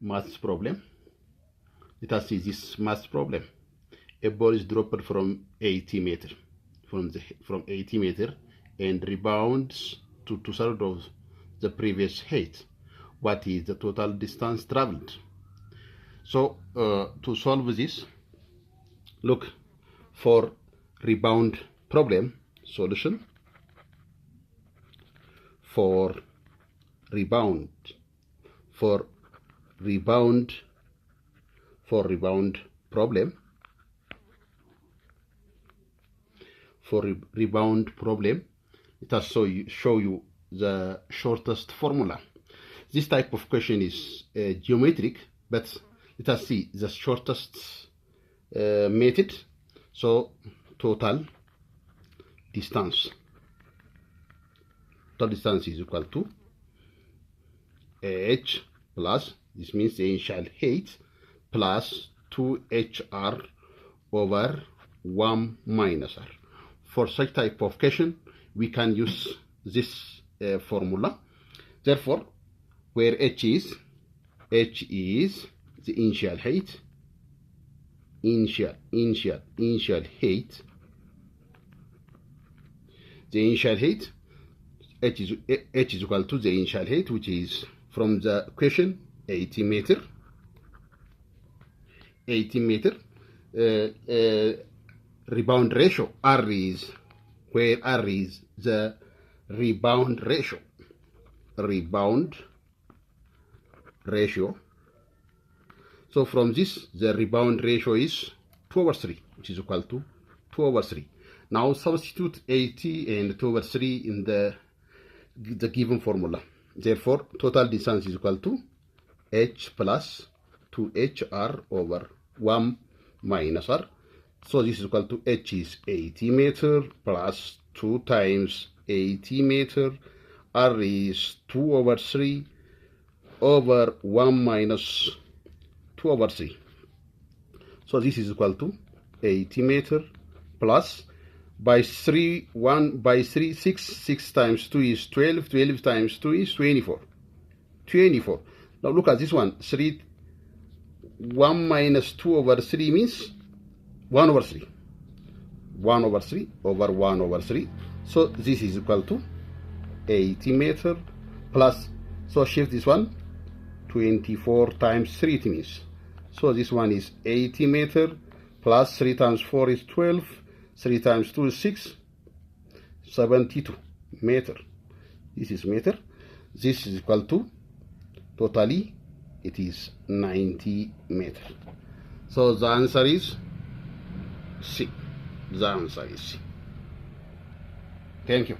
maths problem. Let us see this maths problem. A ball is dropped from 80 meter, from 80 meter and rebounds to two-thirds of the previous height. What is the total distance traveled? So to solve this, look for rebound problem solution. For rebound problem, let us show you the shortest formula. This type of question is geometric, but let us see the shortest method. So total distance is equal to h plus, this means the initial height, plus 2hr over 1 minus r. For such type of question, we can use this formula. Therefore, where h is the initial height, the initial height, h is equal to the initial height, which is from the question 80 meter. Rebound ratio, R is, where R is the rebound ratio. So from this, the rebound ratio is 2/3, which is equal to 2/3. Now substitute 80 and 2/3 in the given formula. Therefore, total distance is equal to h plus 2hr over 1 minus r. So this is equal to h is 80 meter plus 2 times 80 meter. R is 2/3 over 1 minus 2/3. So this is equal to 80 meter plus by 3, 1 by 3, 6 times 2 is 12, 12 times 2 is 24. Now look at this one, 1 minus 2/3 means 1/3. 1/3 over 1/3. So this is equal to 80 meter plus, so shift this one, 24 times 3 it means. So this one is 80 meter plus 3 times 4 is 12. 3 times 2 is 6, 72 meter. This is meter. This is equal to, totally, it is 90 meter. So the answer is C. Thank you.